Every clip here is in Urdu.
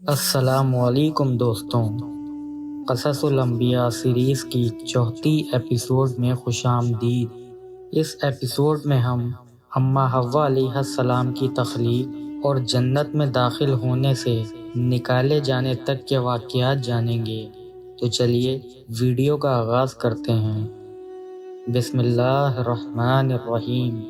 السلام علیکم دوستوں، قصص الانبیاء سیریز کی چوتھی ایپیسوڈ میں خوش آمدید۔ اس ایپیسوڈ میں ہم اماں حوا علیہ السلام کی تخلیق اور جنت میں داخل ہونے سے نکالے جانے تک کے واقعات جانیں گے۔ تو چلیے ویڈیو کا آغاز کرتے ہیں۔ بسم اللہ الرحمن الرحیم۔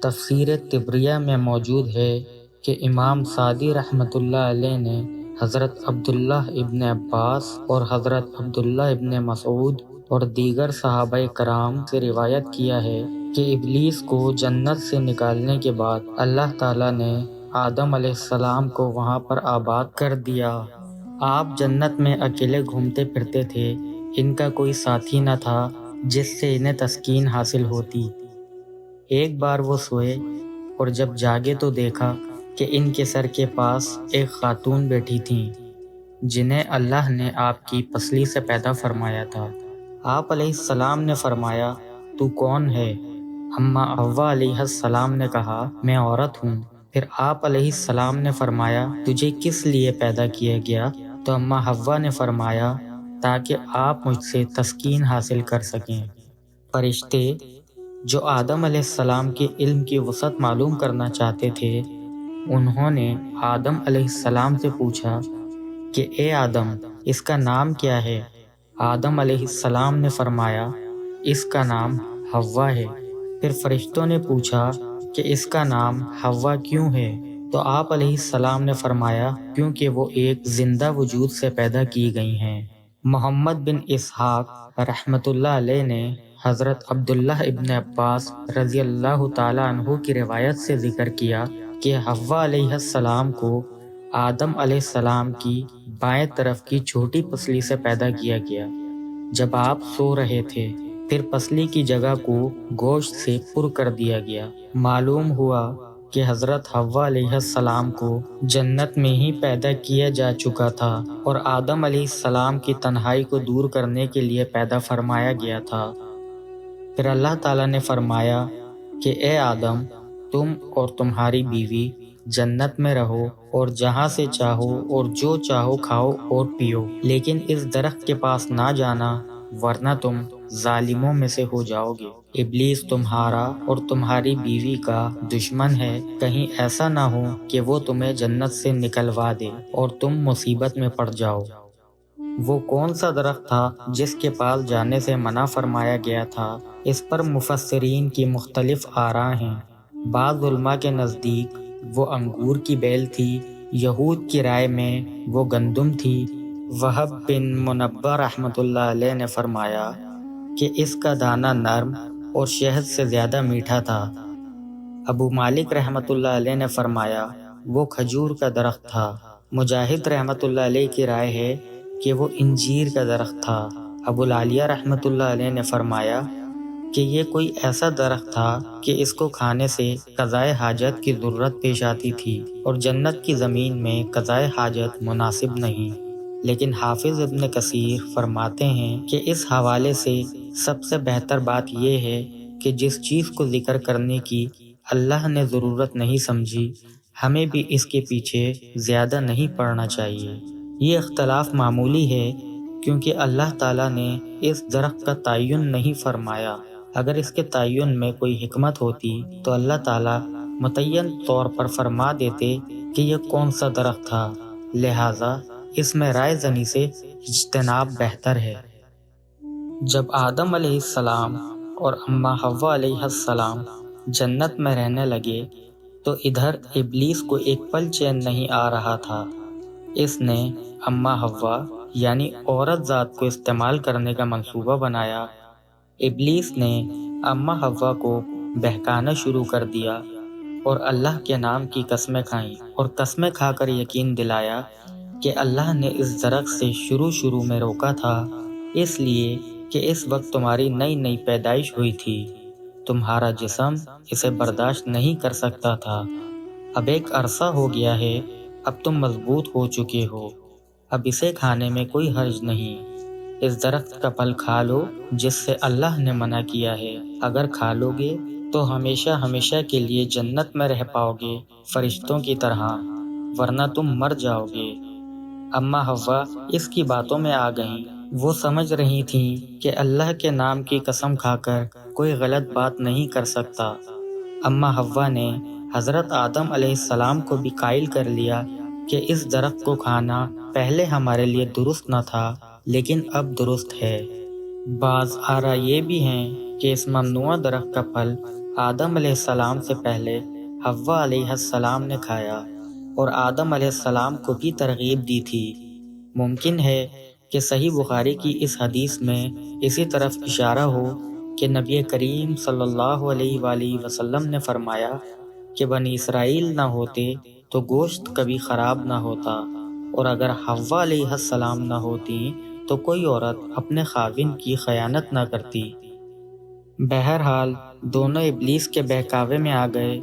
تفسیر طبریہ میں موجود ہے کہ امام سعدی رحمۃ اللہ علیہ نے حضرت عبداللہ ابن عباس اور حضرت عبداللہ ابن مسعود اور دیگر صحابہ کرام سے روایت کیا ہے کہ ابلیس کو جنت سے نکالنے کے بعد اللہ تعالیٰ نے آدم علیہ السلام کو وہاں پر آباد کر دیا۔ آپ جنت میں اکیلے گھومتے پھرتے تھے، ان کا کوئی ساتھی نہ تھا جس سے انہیں تسکین حاصل ہوتی۔ ایک بار وہ سوئے اور جب جاگے تو دیکھا کہ ان کے سر کے پاس ایک خاتون بیٹھی تھیں جنہیں اللہ نے آپ کی پسلی سے پیدا فرمایا تھا۔ آپ علیہ السلام نے فرمایا، تو کون ہے؟ اماں حوا علیہ السلام نے کہا، میں عورت ہوں۔ پھر آپ علیہ السلام نے فرمایا، تجھے کس لیے پیدا کیا گیا؟ تو اماں حوا نے فرمایا، تاکہ آپ مجھ سے تسکین حاصل کر سکیں۔ فرشتے جو آدم علیہ السلام کے علم کی وسعت معلوم کرنا چاہتے تھے، انہوں نے آدم علیہ السلام سے پوچھا کہ اے آدم، اس کا نام کیا ہے؟ آدم علیہ السلام نے فرمایا، اس کا نام حوا ہے۔ پھر فرشتوں نے پوچھا کہ اس کا نام حوا کیوں ہے؟ تو آپ علیہ السلام نے فرمایا، کیونکہ وہ ایک زندہ وجود سے پیدا کی گئی ہیں۔ محمد بن اسحاق رحمۃ اللہ علیہ نے حضرت عبداللہ ابن عباس رضی اللہ تعالیٰ عنہ کی روایت سے ذکر کیا کہ حوا علیہ السلام کو آدم علیہ السلام کی بائیں طرف کی چھوٹی پسلی سے پیدا کیا گیا جب آپ سو رہے تھے۔ پھر پسلی کی جگہ کو گوشت سے پر کر دیا گیا۔ معلوم ہوا کہ حضرت حوا علیہ السلام کو جنت میں ہی پیدا کیا جا چکا تھا اور آدم علیہ السلام کی تنہائی کو دور کرنے کے لیے پیدا فرمایا گیا تھا۔ پھر اللہ تعالیٰ نے فرمایا کہ اے آدم، تم اور تمہاری بیوی جنت میں رہو اور جہاں سے چاہو اور جو چاہو کھاؤ اور پیو، لیکن اس درخت کے پاس نہ جانا ورنہ تم ظالموں میں سے ہو جاؤ گے۔ ابلیس تمہارا اور تمہاری بیوی کا دشمن ہے، کہیں ایسا نہ ہو کہ وہ تمہیں جنت سے نکلوا دے اور تم مصیبت میں پڑ جاؤ۔ وہ کون سا درخت تھا جس کے پاس جانے سے منع فرمایا گیا تھا؟ اس پر مفسرین کی مختلف آراء ہیں۔ بعض علماء کے نزدیک وہ انگور کی بیل تھی، یہود کی رائے میں وہ گندم تھی۔ وہب بن منبہ رحمۃ اللہ علیہ نے فرمایا کہ اس کا دانہ نرم اور شہد سے زیادہ میٹھا تھا۔ ابو مالک رحمۃ اللہ علیہ نے فرمایا وہ کھجور کا درخت تھا۔ مجاہد رحمۃ اللہ علیہ کی رائے ہے کہ وہ انجیر کا درخت تھا۔ ابو العالیہ رحمۃ اللہ علیہ نے فرمایا کہ یہ کوئی ایسا درخت تھا کہ اس کو کھانے سے قضائے حاجت کی ضرورت پیش آتی تھی اور جنت کی زمین میں قضائے حاجت مناسب نہیں۔ لیکن حافظ ابن کثیر فرماتے ہیں کہ اس حوالے سے سب سے بہتر بات یہ ہے کہ جس چیز کو ذکر کرنے کی اللہ نے ضرورت نہیں سمجھی، ہمیں بھی اس کے پیچھے زیادہ نہیں پڑنا چاہیے۔ یہ اختلاف معمولی ہے کیونکہ اللہ تعالیٰ نے اس درخت کا تعین نہیں فرمایا۔ اگر اس کے تعین میں کوئی حکمت ہوتی تو اللہ تعالیٰ متعین طور پر فرما دیتے کہ یہ کون سا درخت تھا، لہٰذا اس میں رائے زنی سے اجتناب بہتر ہے۔ جب آدم علیہ السلام اور اماں حوا علیہ السلام جنت میں رہنے لگے تو ادھر ابلیس کو ایک پل چین نہیں آ رہا تھا۔ اس نے اماں حوا یعنی عورت ذات کو استعمال کرنے کا منصوبہ بنایا۔ ابلیس نے اماں حوا کو بہکانا شروع کر دیا اور اللہ کے نام کی قسمیں کھائیں اور قسمیں کھا کر یقین دلایا کہ اللہ نے اس درخت سے شروع میں روکا تھا، اس لیے کہ اس وقت تمہاری نئی پیدائش ہوئی تھی، تمہارا جسم اسے برداشت نہیں کر سکتا تھا۔ اب ایک عرصہ ہو گیا ہے، اب تم مضبوط ہو چکے ہو، اب اسے کھانے میں کوئی حرج نہیں۔ اس درخت کا پھل کھا لو جس سے اللہ نے منع کیا ہے، اگر کھا لو گے تو ہمیشہ کے لیے جنت میں رہ پاؤ گے فرشتوں کی طرح، ورنہ تم مر جاؤ گے۔ اماں حوا اس کی باتوں میں آ گئیں۔ وہ سمجھ رہی تھیں کہ اللہ کے نام کی قسم کھا کر کوئی غلط بات نہیں کر سکتا۔ اماں حوا نے حضرت آدم علیہ السلام کو بھی قائل کر لیا کہ اس درخت کو کھانا پہلے ہمارے لیے درست نہ تھا لیکن اب درست ہے۔ بعض آراء یہ بھی ہیں کہ اس ممنوع درخت کا پھل آدم علیہ السلام سے پہلے حوا علیہ السلام نے کھایا اور آدم علیہ السلام کو بھی ترغیب دی تھی۔ ممکن ہے کہ صحیح بخاری کی اس حدیث میں اسی طرف اشارہ ہو کہ نبی کریم صلی اللہ علیہ وآلہ وسلم نے فرمایا کہ بنی اسرائیل نہ ہوتے تو گوشت کبھی خراب نہ ہوتا، اور اگر حوا علیہ السلام نہ ہوتی تو کوئی عورت اپنے خاوند کی خیانت نہ کرتی۔ بہرحال دونوں ابلیس کے بہکاوے میں آ گئے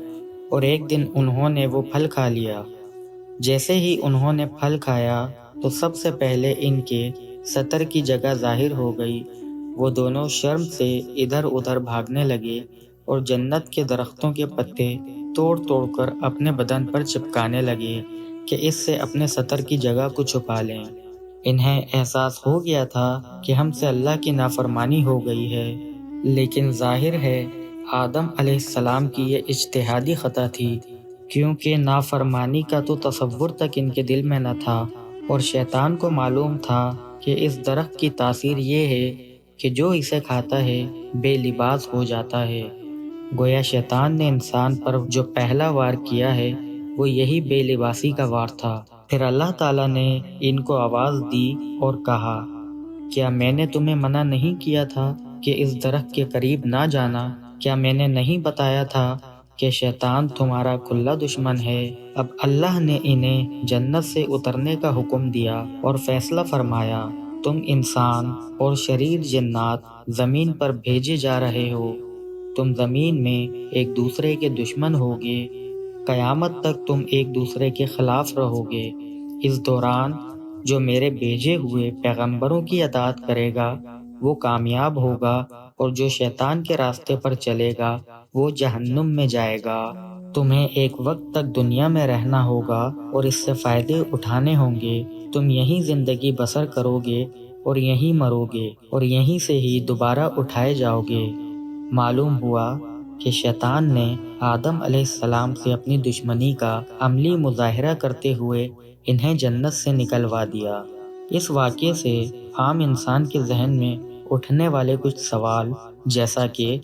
اور ایک دن انہوں نے وہ پھل کھا لیا۔ جیسے ہی انہوں نے پھل کھایا تو سب سے پہلے ان کے سطر کی جگہ ظاہر ہو گئی۔ وہ دونوں شرم سے ادھر ادھر بھاگنے لگے اور جنت کے درختوں کے پتے توڑ توڑ کر اپنے بدن پر چپکانے لگے کہ اس سے اپنے سطر کی جگہ کو چھپا لیں۔ انہیں احساس ہو گیا تھا کہ ہم سے اللہ کی نافرمانی ہو گئی ہے، لیکن ظاہر ہے آدم علیہ السلام کی یہ اجتہادی خطا تھی، کیونکہ نافرمانی کا تو تصور تک ان کے دل میں نہ تھا، اور شیطان کو معلوم تھا کہ اس درخت کی تاثیر یہ ہے کہ جو اسے کھاتا ہے بے لباس ہو جاتا ہے۔ گویا شیطان نے انسان پر جو پہلا وار کیا ہے وہ یہی بے لباسی کا وار تھا۔ پھر اللہ تعالیٰ نے ان کو آواز دی اور کہا، کیا میں نے تمہیں منع نہیں کیا تھا کہ اس درخت کے قریب نہ جانا؟ کیا میں نے نہیں بتایا تھا کہ شیطان تمہارا کھلا دشمن ہے؟ اب اللہ نے انہیں جنت سے اترنے کا حکم دیا اور فیصلہ فرمایا، تم انسان اور شریر جنات زمین پر بھیجے جا رہے ہو، تم زمین میں ایک دوسرے کے دشمن ہوگے، قیامت تک تم ایک دوسرے کے خلاف رہو گے۔ اس دوران جو میرے بھیجے ہوئے پیغمبروں کی اطاعت کرے گا وہ کامیاب ہوگا، اور جو شیطان کے راستے پر چلے گا وہ جہنم میں جائے گا۔ تمہیں ایک وقت تک دنیا میں رہنا ہوگا اور اس سے فائدے اٹھانے ہوں گے۔ تم یہیں زندگی بسر کرو گے اور یہیں مرو گے اور یہیں سے ہی دوبارہ اٹھائے جاؤ گے۔ معلوم ہوا کہ شیطان نے آدم علیہ السلام سے اپنی دشمنی کا عملی مظاہرہ کرتے ہوئے انہیں جنت سے نکلوا دیا۔ اس واقعے سے عام انسان کے ذہن میں اٹھنے والے کچھ سوال، جیسا کہ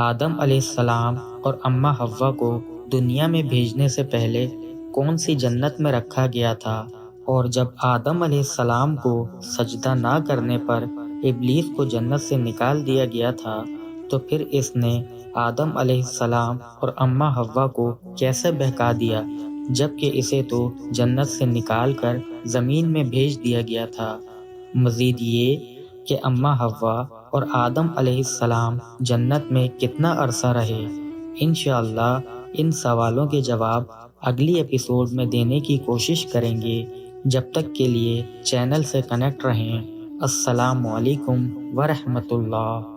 آدم علیہ السلام اور اماں حوا کو دنیا میں بھیجنے سے پہلے کون سی جنت میں رکھا گیا تھا، اور جب آدم علیہ السلام کو سجدہ نہ کرنے پر ابلیس کو جنت سے نکال دیا گیا تھا، تو پھر اس نے آدم علیہ السلام اور اماں حوا کو کیسے بہکا دیا جبکہ اسے تو جنت سے نکال کر زمین میں بھیج دیا گیا تھا۔ مزید یہ کہ اماں حوا اور آدم علیہ السلام جنت میں کتنا عرصہ رہے۔ انشاءاللہ ان سوالوں کے جواب اگلی ایپیسوڈ میں دینے کی کوشش کریں گے۔ جب تک کے لیے چینل سے کنیکٹ رہیں۔ السلام علیکم ورحمۃ اللہ۔